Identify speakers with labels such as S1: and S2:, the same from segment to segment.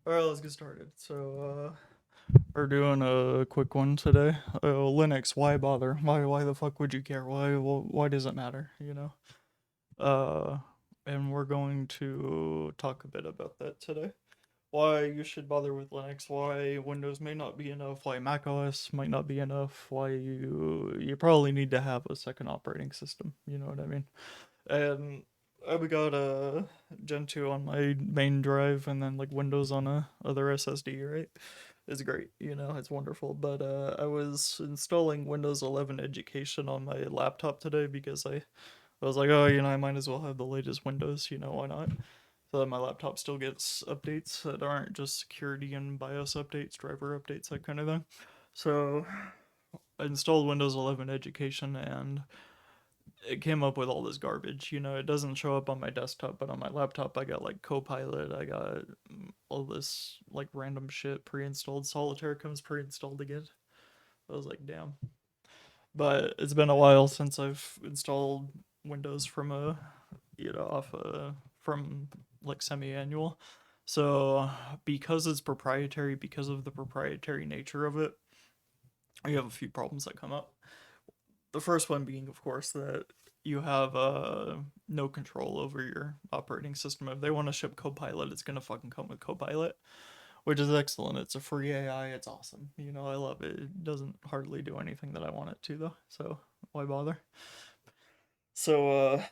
S1: Alright, let's get started. We're doing a quick one today. Linux, why bother? Why the fuck would you care? Why does it matter, you know? Uh, and we're going to talk a bit about that today. Why you should bother with Linux, why Windows may not be enough, why macOS might not be enough, why you probably need to have a second operating system, you know what I mean? And we got a Gen 2 on my main drive and then like Windows on a other SSD, right? It's great, it's wonderful. But I was installing Windows 11 Education on my laptop today because I was like, oh, I might as well have the latest Windows, why not? So that my laptop still gets updates that aren't just security and BIOS updates, driver updates, that kind of thing. So I installed Windows 11 Education and it came up with all this garbage. It doesn't show up on my desktop, but on my laptop, I got like Copilot. I got all this like random shit pre-installed. Solitaire comes pre-installed again. I was like, damn. But it's been a while since I've installed Windows from from like semi-annual. So because it's proprietary, because of the proprietary nature of it, we have a few problems that come up. The first one being, of course, that you have no control over your operating system. If they want to ship Copilot, it's gonna fucking come with Copilot, which is excellent. It's a free AI. It's awesome. I love it. It doesn't hardly do anything that I want it to, though. So why bother? So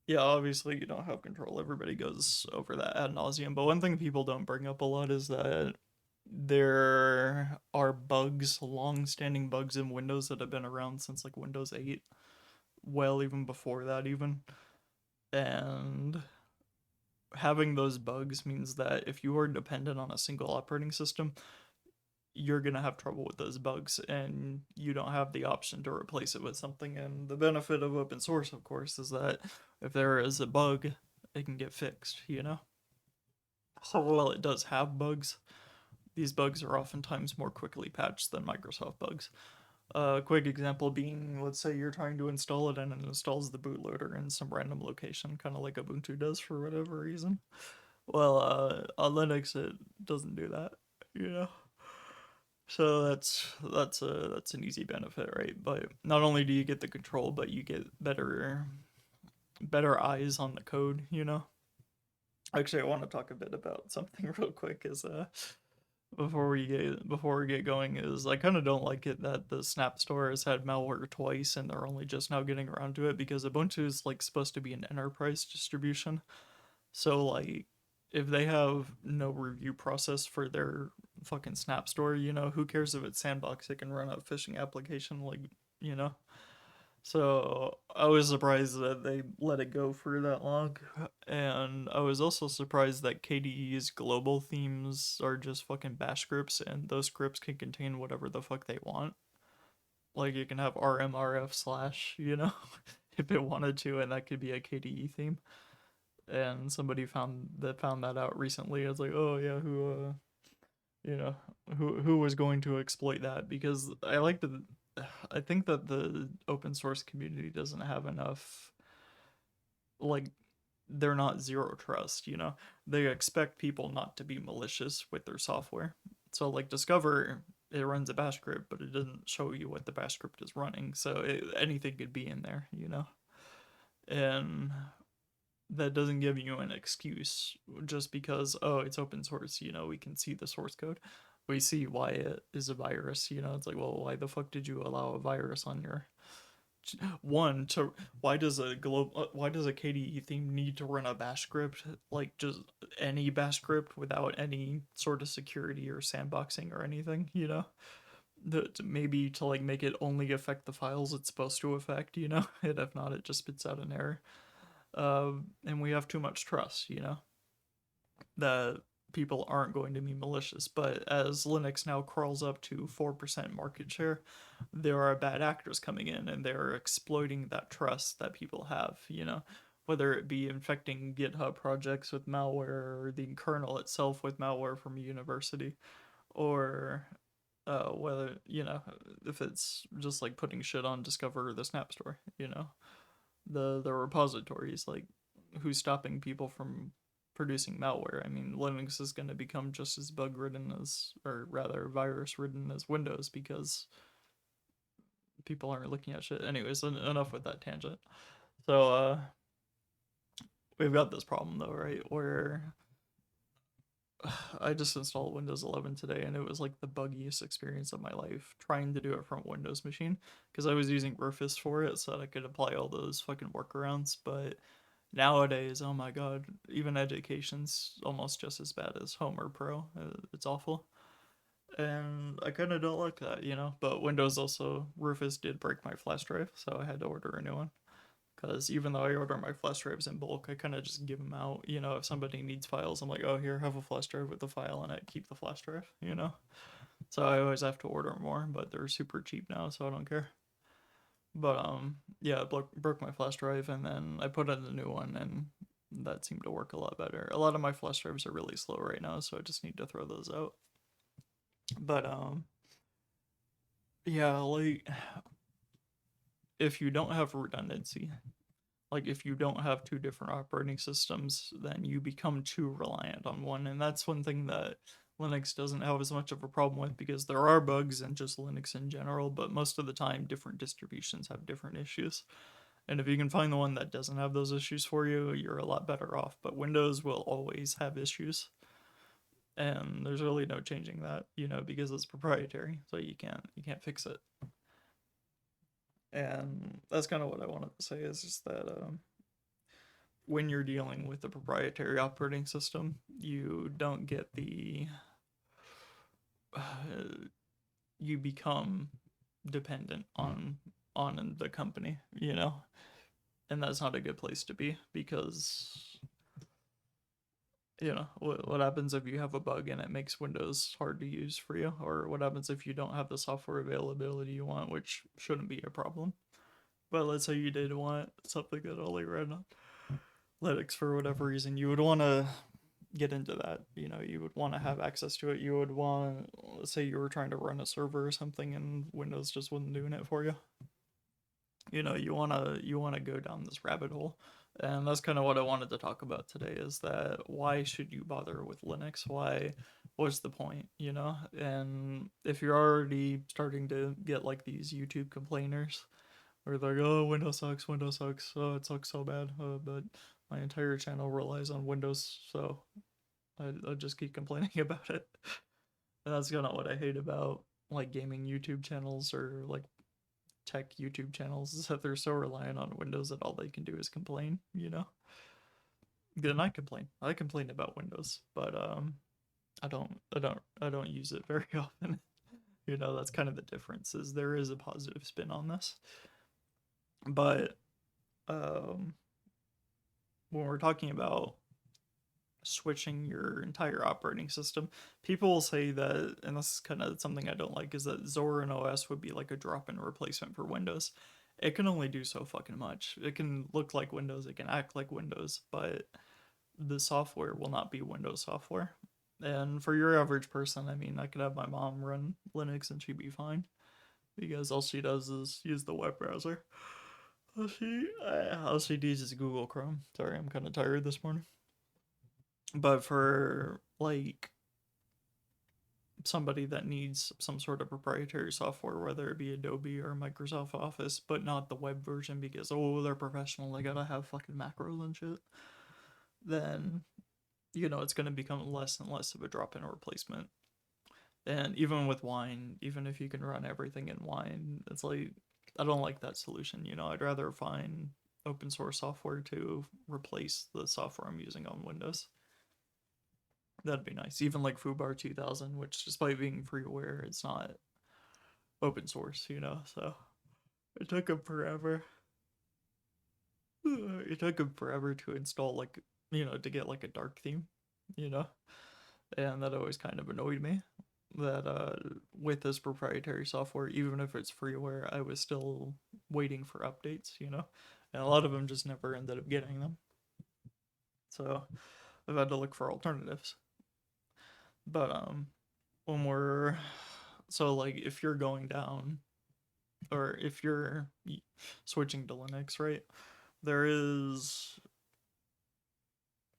S1: yeah, obviously you don't have control. Everybody goes over that ad nauseum. But one thing people don't bring up a lot is that there are bugs, long-standing bugs in Windows that have been around since like Windows 8, well, even before that, even. And having those bugs means that if you are dependent on a single operating system, you're going to have trouble with those bugs and you don't have the option to replace it with something. And the benefit of open source, of course, is that if there is a bug, it can get fixed. So while it does have bugs, these bugs are oftentimes more quickly patched than Microsoft bugs. A quick example being, let's say you're trying to install it and it installs the bootloader in some random location, kind of like Ubuntu does for whatever reason. Well, on Linux it doesn't do that, you know. So that's an easy benefit, right? But not only do you get the control, but you get better eyes on the code. Actually, I want to talk a bit about something real quick. Is before we get going, is I kind of don't like it that the Snap Store has had malware twice and they're only just now getting around to it because Ubuntu is like supposed to be an enterprise distribution. So like if they have no review process for their fucking Snap Store, who cares if it's sandbox? It can run a phishing application you know. So I was surprised that they let it go for that long, and I was also surprised that KDE's global themes are just fucking bash scripts, and those scripts can contain whatever the fuck they want. Like you can have RMRF slash, if it wanted to, and that could be a KDE theme. And somebody found that out recently. I was like, oh yeah, you know, who was going to exploit that? Because I think that the open source community doesn't have enough, like, they're not zero trust. They expect people not to be malicious with their software. So like Discover, it runs a bash script, but it doesn't show you what the bash script is running. So anything could be in there. And that doesn't give you an excuse just because, oh, it's open source, we can see the source code. We see why it is a virus. It's like, well, why the fuck did you allow a virus on your one to why does a KDE theme need to run a bash script, like just any bash script without any sort of security or sandboxing or anything. Maybe to like make it only affect the files it's supposed to affect. And if not, it just spits out an error. And we have too much trust, that people aren't going to be malicious. But as Linux now crawls up to 4% market share, there are bad actors coming in and they're exploiting that trust that people have. Whether it be infecting GitHub projects with malware or the kernel itself with malware from a university, or whether, if it's just like putting shit on Discover or the Snap Store, the repositories, like who's stopping people from producing malware. I mean, Linux is going to become just as bug ridden as, or rather, virus ridden as Windows because people aren't looking at shit. Anyways, enough with that tangent. So, we've got this problem though, right? Where I just installed Windows 11 today and it was like the buggiest experience of my life trying to do it from a Windows machine because I was using Rufus for it so that I could apply all those fucking workarounds. But nowadays, oh my god, even education's almost just as bad as Home or Pro. It's awful. And I kind of don't like that, you know? But Windows also, Rufus did break my flash drive, so I had to order a new one. Because even though I order my flash drives in bulk, I kind of just give them out. You know, if somebody needs files, I'm like, oh, here, have a flash drive with the file in it. Keep the flash drive, you know? So I always have to order more, but they're super cheap now, so I don't care. But, yeah, it broke my flash drive, and then I put in a new one, and that seemed to work a lot better. A lot of my flash drives are really slow right now, so I just need to throw those out. But, yeah, like, if you don't have redundancy, like if you don't have two different operating systems, then you become too reliant on one. And that's one thing that Linux doesn't have as much of a problem with because there are bugs in just Linux in general, but most of the time, different distributions have different issues. And if you can find the one that doesn't have those issues for you, you're a lot better off. But Windows will always have issues. And there's really no changing that, you know, because it's proprietary, so you can't fix it. And that's kind of what I wanted to say is just that when you're dealing with a proprietary operating system, you don't get the you become dependent on the company, you know, and that's not a good place to be because you know what happens if you have a bug and it makes Windows hard to use for you, or what happens if you don't have the software availability you want, which shouldn't be a problem. But let's say you did want something that only ran on Linux for whatever reason, you would want to get into that. You know, you would want to have access to it. You would want, let's say you were trying to run a server or something and Windows just wasn't doing it for you. You know, you want to go down this rabbit hole. And that's kind of what I wanted to talk about today is that why should you bother with Linux? What's the point, you know? And if you're already starting to get like these YouTube complainers where they're like, oh, Windows sucks, oh, it sucks so bad, but my entire channel relies on Windows, so I just keep complaining about it. And that's kind of what I hate about like gaming YouTube channels or like tech YouTube channels is that they're so reliant on Windows that all they can do is complain, you know? Then I complain. I complain about Windows, but I don't use it very often. You know, that's kind of the difference is there is a positive spin on this. But um when we're talking about switching your entire operating system. People will say that, and this is kind of something I don't like, is that Zorin OS would be like a drop-in replacement for Windows. It can only do so fucking much. It can look like Windows, it can act like Windows, but the software will not be Windows software. And for your average person, I mean, I could have my mom run Linux and she'd be fine because all she does is use the web browser. All she uses Google Chrome. Sorry, I'm kind of tired this morning. But for like somebody that needs some sort of proprietary software, whether it be Adobe or Microsoft Office, but not the web version because oh they're professional, they gotta have fucking macros and shit, then you know it's gonna become less and less of a drop-in replacement. And even with Wine, even if you can run everything in Wine, it's like I don't like that solution. You know, I'd rather find open source software to replace the software I'm using on Windows. That'd be nice. Even like Foobar 2000, which despite being freeware, it's not open source, you know. So it took him forever. It took him forever to install like you know to get like a dark theme, you know, and that always kind of annoyed me. That with this proprietary software, even if it's freeware, I was still waiting for updates, you know, and a lot of them just never ended up getting them. So I've had to look for alternatives. But when we're so like if you're going down or if you're switching to Linux, right? There is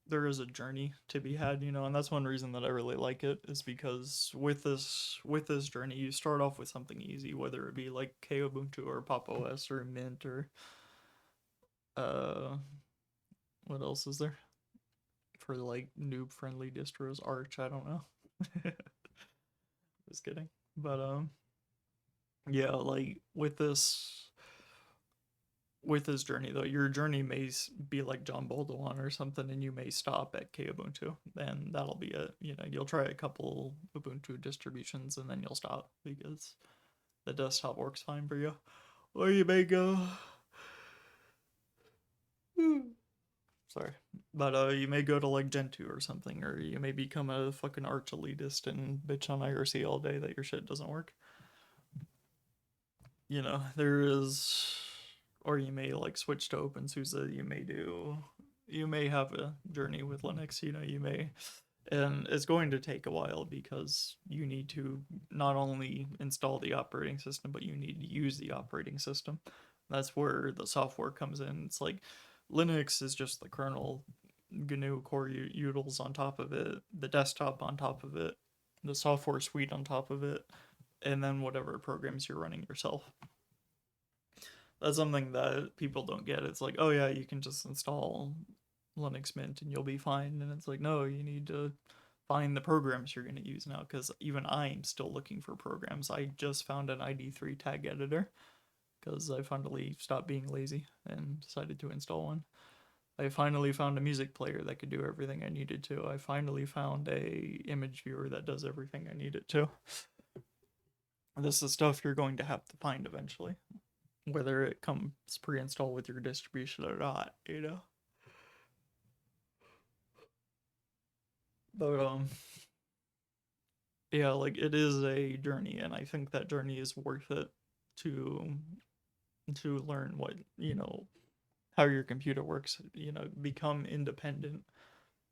S1: there is a journey to be had, you know, and that's one reason that I really like it is because with this journey, you start off with something easy, whether it be like Kubuntu or Pop! OS or Mint or uh, what else is there for like noob friendly distros? Arch, I don't know. Just kidding, but yeah, like with this journey though, your journey may be like John Boldowan or something, and you may stop at Kubuntu, and that'll be it. You know, you'll try a couple Ubuntu distributions, and then you'll stop because the desktop works fine for you. Or you may go, sorry, but you may go to like Gentoo or something, or you may become a fucking arch elitist and bitch on IRC all day that your shit doesn't work. You know, there is, or you may like switch to OpenSUSE. You may have a journey with Linux. You know, you may, and it's going to take a while because you need to not only install the operating system, but you need to use the operating system. That's where the software comes in. It's like Linux is just the kernel, GNU core utils on top of it, the desktop on top of it, the software suite on top of it, and then whatever programs you're running yourself. That's something that people don't get. It's like, oh yeah, you can just install Linux Mint and you'll be fine. And it's like, no, you need to find the programs you're going to use now because even I'm still looking for programs. I just found an ID3 tag editor because I finally stopped being lazy and decided to install one. I finally found a music player that could do everything I needed to. I finally found a image viewer that does everything I need it to. This is stuff you're going to have to find eventually, whether it comes pre-installed with your distribution or not, you know. But yeah, like it is a journey, and I think that journey is worth it to learn what, you know, how your computer works, you know, become independent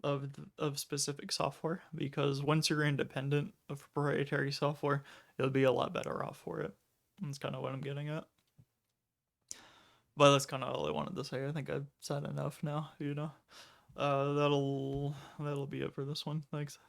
S1: of specific software, because once you're independent of proprietary software, you'll be a lot better off for it. That's kind of what I'm getting at. But that's kind of all I wanted to say. I think I've said enough now, you know. That'll be it for this one. Thanks.